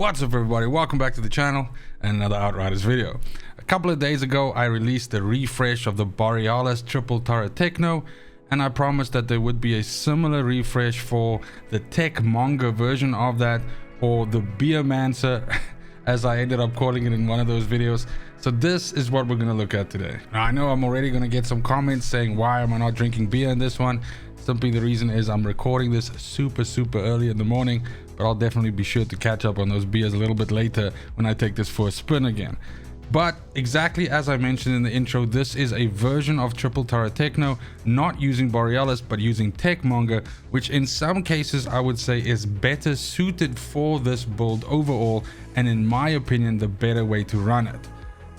What's up everybody, welcome back to the channel and another Outriders video. A couple of days ago I released a refresh of the Borealis triple turret techno, and I promised that there would be a similar refresh for the techmonger version of that, or the beermancer as I ended up calling it in one of those videos. So this is what we're going to look at today. Now I know I'm already going to get some comments saying why am I not drinking beer in this one. Simply the reason is I'm recording this super early in the morning, but I'll definitely be sure to catch up on those beers a little bit later when I take this for a spin again. But exactly as I mentioned in the intro, this is a version of triple turret techno, not using Borealis but using techmonger, which in some cases I would say is better suited for this build overall, and in my opinion the better way to run it.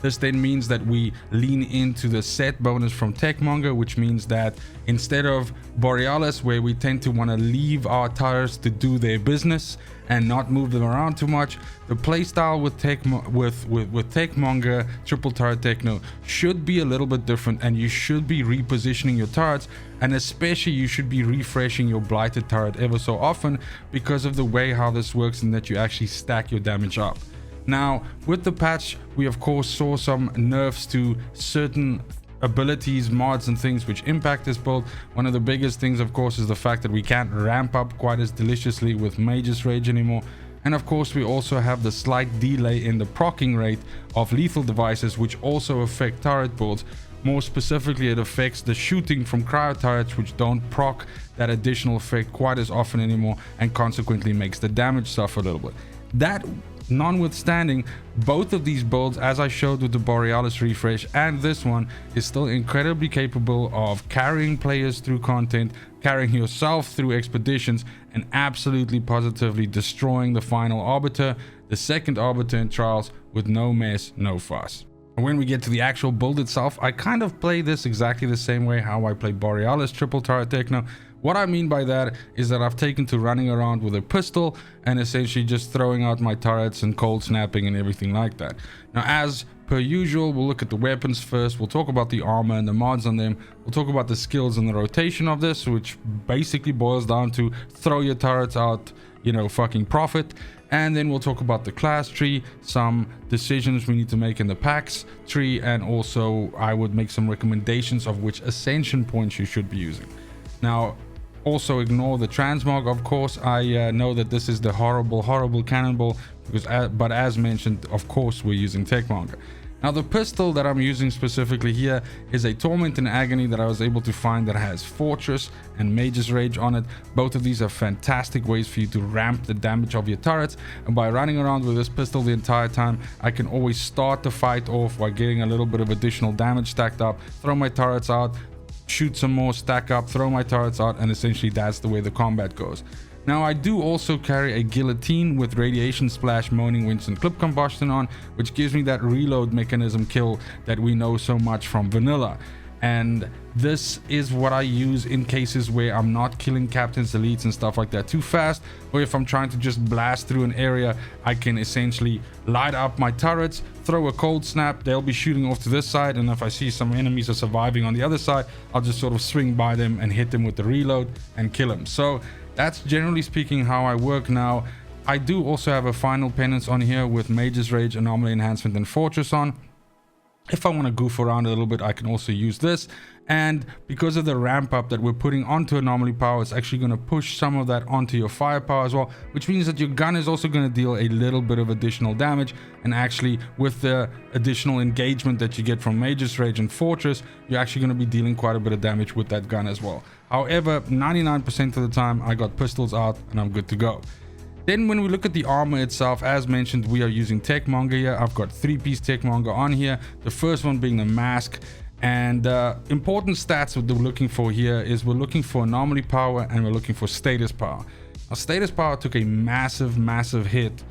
This then means that we lean into the set bonus from techmonger, which means that instead of Borealis, where we tend to want to leave our turrets to do their business and not move them around too much, the playstyle with techmonger triple turret techno should be a little bit different, and you should be repositioning your turrets, and especially you should be refreshing your blighted turret ever so often because of the way how this works and that you actually stack your damage up. Now with the patch we of course saw some nerfs to certain abilities, mods and things which impact this build. One of the biggest things of course is the fact that we can't ramp up quite as deliciously with Mage's Rage anymore, and of course we also have the slight delay in the proccing rate of lethal devices, which also affect turret builds. More specifically, it affects the shooting from cryo turrets, which don't proc that additional effect quite as often anymore, and consequently makes the damage suffer a little bit. That notwithstanding, both of these builds, as I showed with the Borealis refresh and this one, is still incredibly capable of carrying players through content, carrying yourself through expeditions, and absolutely positively destroying the final arbiter, the second arbiter in trials, with no mess, no fuss. And when we get to the actual build itself, I kind of play this exactly the same way how I play Borealis triple turret techno. What I mean by that is that I've taken to running around with a pistol and essentially just throwing out my turrets and cold snapping and everything like that. Now as per usual, we'll look at the weapons first, we'll talk about the armor and the mods on them, we'll talk about the skills and the rotation of this, which basically boils down to throw your turrets out, you know, fucking profit. And then we'll talk about the class tree, some decisions we need to make in the PAX tree, and also I would make some recommendations of which Ascension Points you should be using. Now also ignore the transmog, of course. I know that this is the horrible cannonball, because but as mentioned, of course we're using techmonger. Now the pistol that I'm using specifically here is a Torment and Agony that I was able to find that has Fortress and Mage's Rage on it. Both of these are fantastic ways for you to ramp the damage of your turrets, and by running around with this pistol the entire time, I can always start the fight off by getting a little bit of additional damage stacked up, throw my turrets out, shoot some more, stack up, throw my turrets out, and essentially that's the way the combat goes. Now I do also carry a guillotine with radiation splash, moaning winds and clip combustion on, which gives me that reload mechanism kill that we know so much from vanilla. And this is what I use in cases where I'm not killing captains, elites and stuff like that too fast, or if I'm trying to just blast through an area, I can essentially light up my turrets, throw a cold snap, they'll be shooting off to this side, and if I see some enemies are surviving on the other side, I'll just sort of swing by them and hit them with the reload and kill them. So that's generally speaking how I work. Now I do also have a final penance on here with Mage's Rage, Anomaly Enhancement and Fortress on. If I want to goof around a little bit, I can also use this, and because of the ramp up that we're putting onto Anomaly Power, it's actually going to push some of that onto your firepower as well, which means that your gun is also going to deal a little bit of additional damage. And actually with the additional engagement that you get from Mage's Rage and Fortress, you're actually going to be dealing quite a bit of damage with that gun as well. However, 99% of the time I got pistols out and I'm good to go. Then when we look at the armor itself, as mentioned, we are using techmonger here. I've got 3-piece techmonger on here, the first one being the mask. And important stats that we're looking for here is we're looking for anomaly power and we're looking for status power. Now status power took a massive hit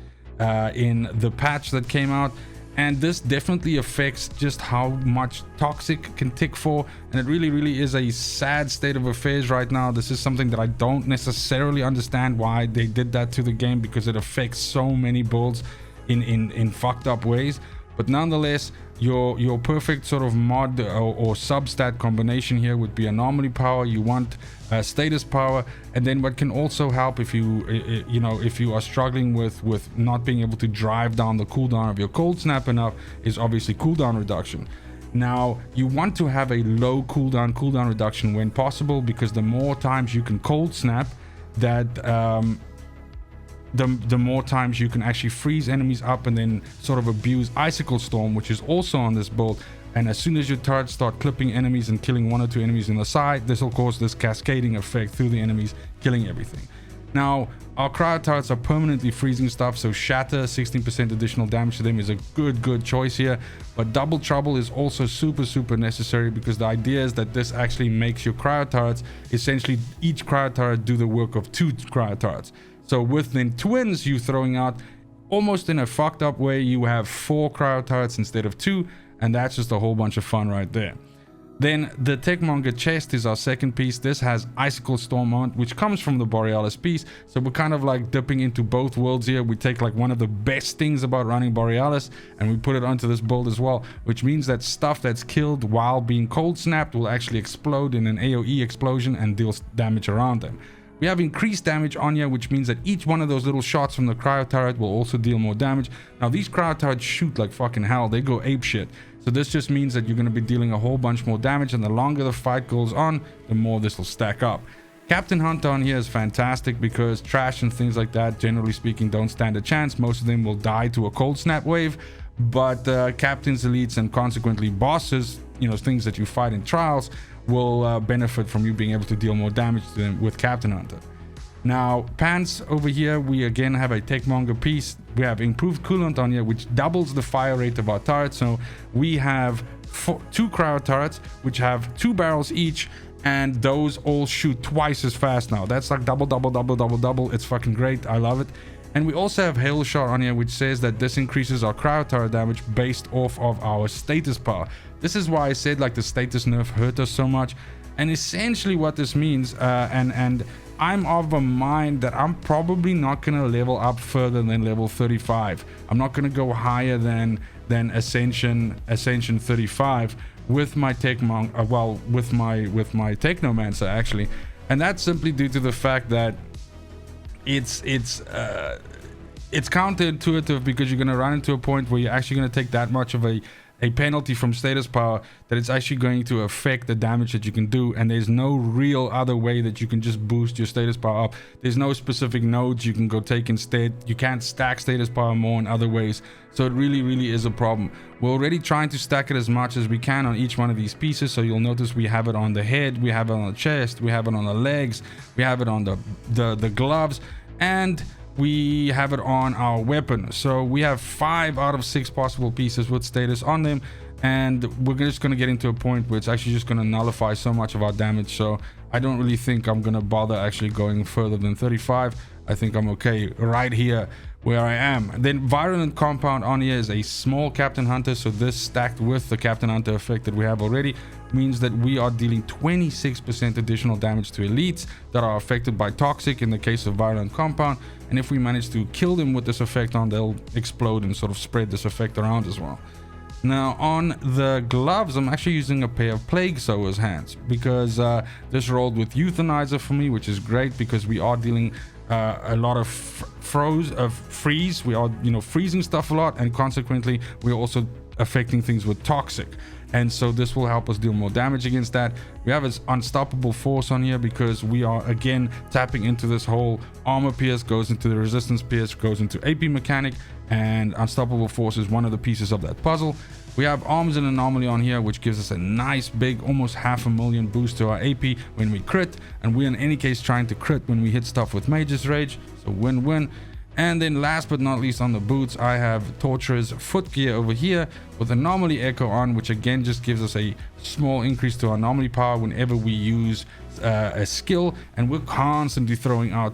in the patch that came out, and this definitely affects just how much toxic can tick for, and it really is a sad state of affairs right now. This is something that I don't necessarily understand why they did that to the game, because it affects so many builds in fucked up ways. But nonetheless, your perfect sort of mod or substat combination here would be anomaly power. You want status power, and then what can also help if you if you are struggling with not being able to drive down the cooldown of your cold snap enough, is obviously cooldown reduction. Now you want to have a low cooldown reduction when possible, because the more times you can cold snap, that the more times you can actually freeze enemies up and then sort of abuse Icicle Storm, which is also on this build. And as soon as your turrets start clipping enemies and killing 1 or 2 enemies in the side, this will cause this cascading effect through the enemies, killing everything. Now, our cryo turrets are permanently freezing stuff, so Shatter, 16% additional damage to them is a good choice here. But Double Trouble is also super necessary, because the idea is that this actually makes your cryo turrets, essentially each cryo turret do the work of 2 cryo turrets. So with then twins, you throwing out, almost in a fucked up way, you have 4 cryo turrets instead of 2, and that's just a whole bunch of fun right there. Then the Techmonger chest is our second piece. This has Icicle Storm on, which comes from the Borealis piece. So we're kind of like dipping into both worlds here. We take like one of the best things about running Borealis and we put it onto this build as well, which means that stuff that's killed while being cold snapped will actually explode in an AoE explosion and deals damage around them. We have increased damage on here, which means that each one of those little shots from the cryo turret will also deal more damage. Now these cryo turrets shoot like fucking hell. They go apeshit. So this just means that you're going to be dealing a whole bunch more damage, and the longer the fight goes on, the more this will stack up. Captain Hunter on here is fantastic because trash and things like that, generally speaking, don't stand a chance. Most of them will die to a cold snap wave, but captains, elites, and consequently bosses, things that you fight in trials, will benefit from you being able to deal more damage to them with Captain Hunter. Now, pants over here, we again have a Techmonger piece. We have improved coolant on here, which doubles the fire rate of our turrets. So we have 2 cryo turrets, which have 2 barrels each, and those all shoot twice as fast now. That's like double. It's fucking great. I love it. And we also have Hail Shot on here, which says that this increases our cryo turret damage based off of our status power. This is why I said like the status nerf hurt us so much. And essentially what this means, and I'm of a mind that I'm probably not going to level up further than level 35. I'm not going to go higher than Ascension 35 with my Techmonger, with my Technomancer actually. And that's simply due to the fact that it's counterintuitive, because you're going to run into a point where you're actually going to take that much of a penalty from status power that it's actually going to affect the damage that you can do, and there's no real other way that you can just boost your status power up. There's no specific nodes you can go take instead. You can't stack status power more in other ways, so it really is a problem. We're already trying to stack it as much as we can on each one of these pieces, so you'll notice we have it on the head, we have it on the chest, we have it on the legs, we have it on the gloves, and we have it on our weapon. So we have 5 out of 6 possible pieces with status on them, and we're just going to get into a point where it's actually just going to nullify so much of our damage. So I don't really think I'm going to bother actually going further than 35. I think I'm okay right here where I am. Then Virulent Compound on here is a small Captain Hunter, so this stacked with the Captain Hunter effect that we have already means that we are dealing 26% additional damage to elites that are affected by toxic in the case of Virulent Compound, and if we manage to kill them with this effect on, they'll explode and sort of spread this effect around as well. Now on the gloves, I'm actually using a pair of Plague Sower's hands, because this rolled with Euthanizer for me, which is great because we are dealing a lot of freeze. We are freezing stuff a lot, and consequently we're also affecting things with toxic, and so this will help us deal more damage against that. We have this Unstoppable Force on here because we are again tapping into this whole armor pierce goes into the resistance pierce goes into AP mechanic, and Unstoppable Force is one of the pieces of that puzzle. We have Arms and Anomaly on here, which gives us a nice big almost 500,000 boost to our AP when we crit, and we're in any case trying to crit when we hit stuff with Mage's Rage, so win-win. And then last but not least, on the boots, I have Torturer's footgear over here with Anomaly Echo on, which again just gives us a small increase to our anomaly power whenever we use a skill, and we're constantly throwing out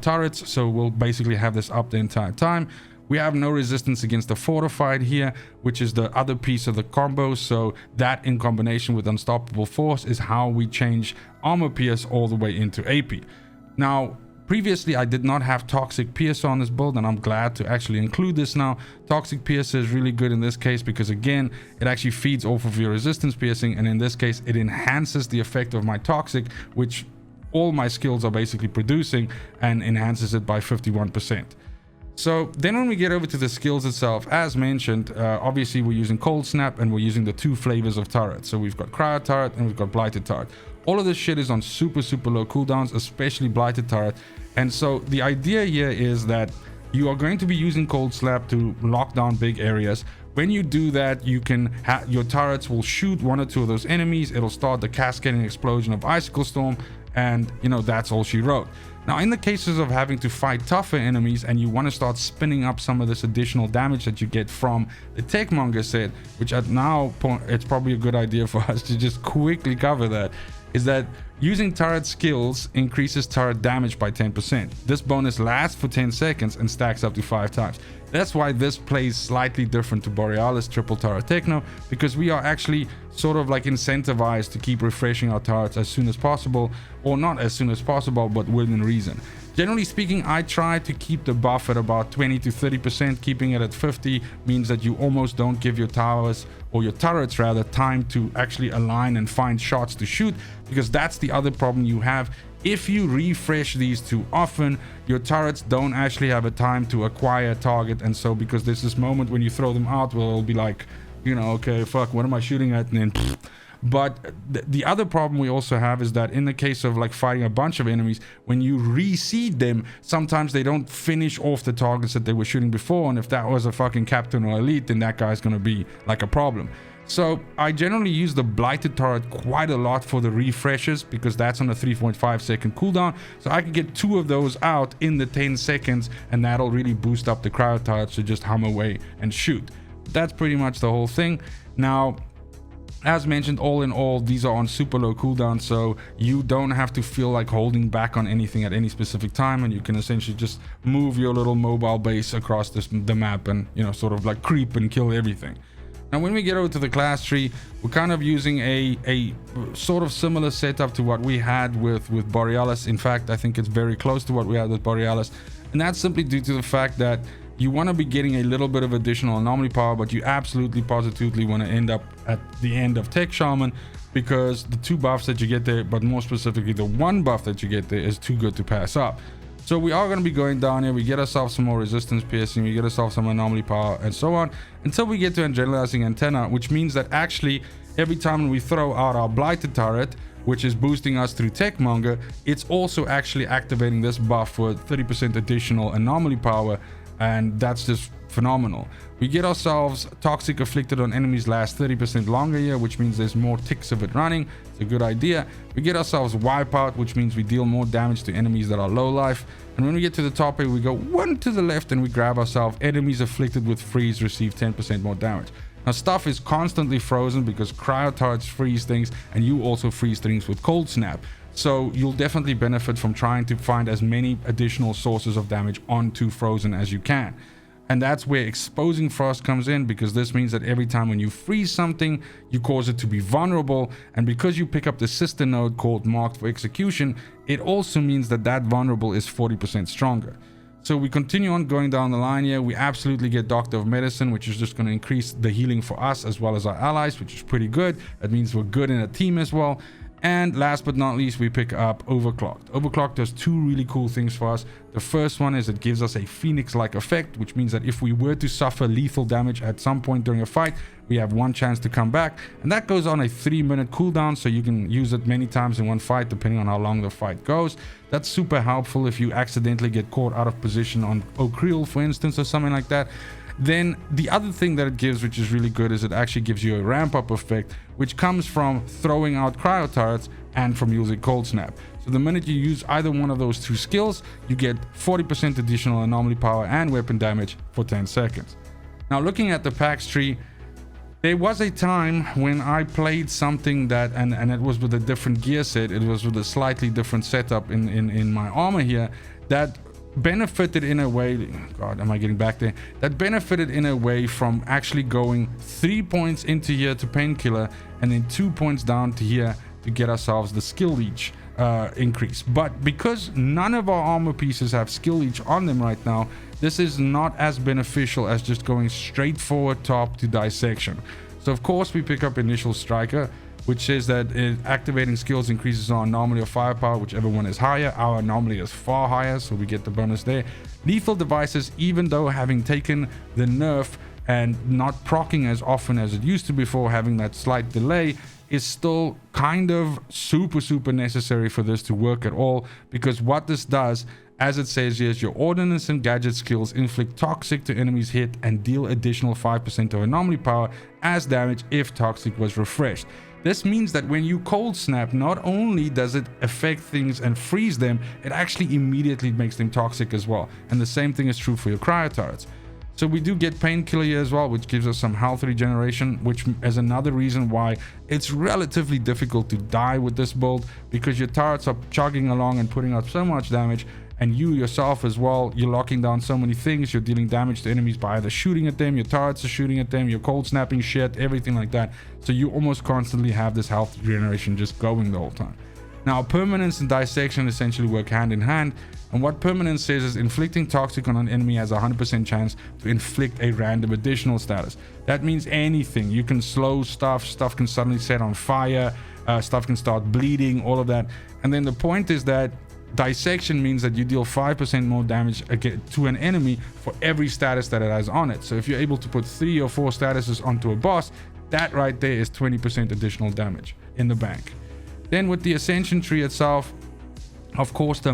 turrets, so we'll basically have this up the entire time. We have no resistance against the Fortified here, which is the other piece of the combo, so that in combination with Unstoppable Force is how we change Armor Pierce all the way into AP. Now, Previously, I did not have Toxic Piercer on this build, and I'm glad to actually include this now. Toxic Piercer is really good in this case because, again, it actually feeds off of your resistance piercing, and in this case, it enhances the effect of my Toxic, which all my skills are basically producing, and enhances it by 51%. So then when we get over to the skills itself, as mentioned, obviously we're using Cold Snap and we're using the 2 flavors of turret. So we've got Cryo Turret and we've got Blighted Turret. All of this shit is on super low cooldowns, especially Blighted Turret. And so the idea here is that you are going to be using Cold Snap to lock down big areas. When you do that, you can your turrets will shoot 1 or 2 of those enemies. It'll start the cascading explosion of Icicle Storm, and you know, that's all she wrote. Now, in the cases of having to fight tougher enemies and you want to start spinning up some of this additional damage that you get from the Techmonger set, which at now point it's probably a good idea for us to just quickly cover that, is that using turret skills increases turret damage by 10%. This bonus lasts for 10 seconds and stacks up to 5 times. That's why this plays slightly different to Borealis Triple Turret Techno, because we are actually sort of like incentivized to keep refreshing our turrets as soon as possible, or not as soon as possible, but within reason. Generally speaking, I try to keep the buff at about 20 to 30%. Keeping it at 50 means that you almost don't give your towers, or your turrets rather, time to actually align and find shots to shoot, because that's the other problem you have. If you refresh these too often, your turrets don't actually have a time to acquire a target, and so because there's this moment when you throw them out where it'll be like, you know, okay, fuck, what am I shooting at? And then pfft. But the other problem we also have is that in the case of like fighting a bunch of enemies, when you reseed them, sometimes they don't finish off the targets that they were shooting before, and if that was a fucking captain or elite, then that guy's gonna be like a problem. So I generally use the Blighted Turret quite a lot for the refreshes, because that's on a 3.5 second cooldown, so I can get 2 of those out in the 10 seconds, and that'll really boost up the Cryo Turrets to just hum away and shoot. That's pretty much the whole thing. Now, as mentioned, all in all, these are on super low cooldown, so you don't have to feel like holding back on anything at any specific time, and you can essentially just move your little mobile base across the map and, you know, sort of like creep and kill everything. Now, when we get over to the class tree, we're kind of using a sort of similar setup to what we had with Borealis. In fact, I think it's very close to what we had with Borealis, and that's simply due to the fact that you want to be getting a little bit of additional anomaly power, but you absolutely positively want to end up at the end of Tech Shaman, because the 2 buffs that you get there, but more specifically the 1 buff that you get there, is too good to pass up. So we are going to be going down here. We get ourselves some more resistance piercing, we get ourselves some anomaly power, and so on, until we get to Angelizing Antenna, which means that actually every time we throw out our Blighted Turret, which is boosting us through Techmonger, it's also actually activating this buff for 30% additional anomaly power, and that's just phenomenal. We get ourselves Toxic Afflicted on enemies last 30% longer here, which means there's more ticks of it running. It's a good idea. We get ourselves Wipeout, which means we deal more damage to enemies that are low life. And when we get to the top here, we go 1 to the left and we grab ourselves Enemies Afflicted with Freeze receive 10% more damage. Now, stuff is constantly frozen because Cryo Turrets freeze things, and you also freeze things with Cold Snap. So you'll definitely benefit from trying to find as many additional sources of damage onto Frozen as you can. And that's where Exposing Frost comes in, because this means that every time when you freeze something, you cause it to be vulnerable. And because you pick up the sister node called Marked for Execution, it also means that that vulnerable is 40% stronger. So we continue on going down the line here. We absolutely get Doctor of Medicine, which is just going to increase the healing for us as well as our allies, which is pretty good. That means we're good in a team as well. And last but not least, we pick up Overclocked. Overclocked does 2 really cool things for us. The first one is it gives us a Phoenix-like effect, which means that if we were to suffer lethal damage at some point during a fight, we have 1 chance to come back. And that goes on a 3-minute cooldown, so you can use it many times in one fight, depending on how long the fight goes. That's super helpful if you accidentally get caught out of position on O'Kreel, for instance, or something like that. Then the other thing that it gives, which is really good, is it actually gives you a ramp up effect, which comes from throwing out Cryo Turrets and from using Cold Snap. So the minute you use either one of those 2 skills, you get 40% additional anomaly power and weapon damage for 10 seconds. Now, looking at the PAX tree, there was a time when I played something that, and it was with a different gear set, it was with a slightly different setup in my armor here, that benefited in a way, God, am I getting back there? That benefited in a way from actually going 3 points into here to Painkiller, and then 2 points down to here to get ourselves the skill leech. increase. But because none of our armor pieces have skill leech on them right now, this is not as beneficial as just going straight forward top to dissection. So of course we pick up initial striker, which says that activating skills increases our anomaly of firepower, whichever one is higher. Our anomaly is far higher, so we get the bonus there. Lethal devices, even though having taken the nerf and not proccing as often as it used to before, having that slight delay, is still kind of super necessary for this to work at all, because what this does, as it says here, is your ordnance and gadget skills inflict toxic to enemies hit and deal additional 5% of anomaly power as damage if toxic was refreshed. This means that when you cold snap, not only does it affect things and freeze them, it actually immediately makes them toxic as well. And the same thing is true for your cryo turrets. So we do get painkiller here as well, which gives us some health regeneration, which is another reason why it's relatively difficult to die with this build, because your turrets are chugging along and putting out so much damage, and you yourself as well, you're locking down so many things. You're dealing damage to enemies by either shooting at them, your turrets are shooting at them, you're cold snapping shit, everything like that. So you almost constantly have this health regeneration just going the whole time. Now, permanence and dissection essentially work hand in hand, and what permanence says is inflicting toxic on an enemy has a 100% chance to inflict a random additional status. That means anything. You can slow stuff can suddenly set on fire, stuff can start bleeding, all of that. And then the point is that dissection means that you deal 5% more damage to an enemy for every status that it has on it. So if you're able to put 3 or 4 statuses onto a boss, that right there is 20% additional damage in the bank. Then with the Ascension tree itself, of course, the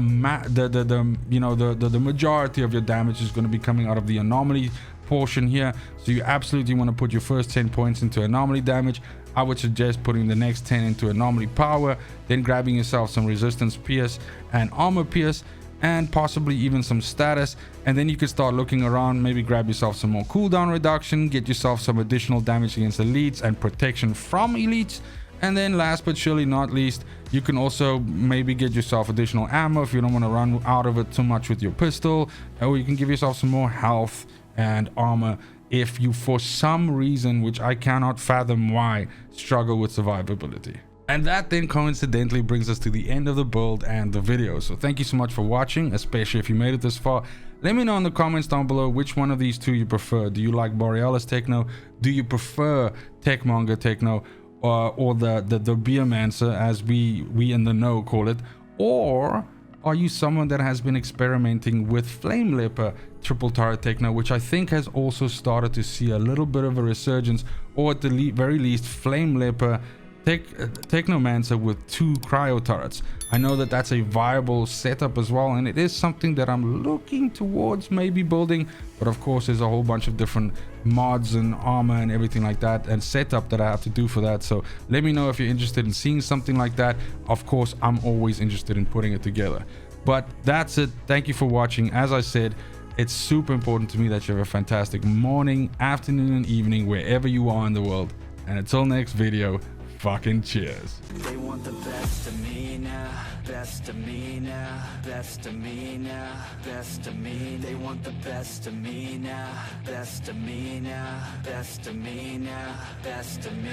majority of your damage is going to be coming out of the anomaly portion here. So you absolutely want to put your first 10 points into anomaly damage. I would suggest putting the next 10 into anomaly power, then grabbing yourself some resistance pierce and armor pierce, and possibly even some status. And then you can start looking around, maybe grab yourself some more cooldown reduction, get yourself some additional damage against elites and protection from elites. And then last but surely not least, you can also maybe get yourself additional ammo if you don't want to run out of it too much with your pistol, or you can give yourself some more health and armor if you, for some reason, which I cannot fathom why, struggle with survivability. And that then coincidentally brings us to the end of the build and the video. So thank you so much for watching, especially if you made it this far. Let me know in the comments down below which one of these two you prefer. Do you like Borealis Techno? Do you prefer Techmonger Techno? Or the beermancer, as we in the know call it? Or are you someone that has been experimenting with Flame Leper triple turret techno, which I think has also started to see a little bit of a resurgence, or at the very least Flame Leper technomancer with 2 cryo turrets? I know that that's a viable setup as well, and it is something that I'm looking towards maybe building, but of course there's a whole bunch of different mods and armor and everything like that and setup that I have to do for that. So let me know if you're interested in seeing something like that. Of course, I'm always interested in putting it together. But that's it. Thank you for watching. As I said, it's super important to me that you have a fantastic morning, afternoon, and evening wherever you are in the world. And until next video, fucking cheers. They want the best of me now, best of me now, best of me now, best of me. They want the best of me now, best of me now, best of me now, best of me.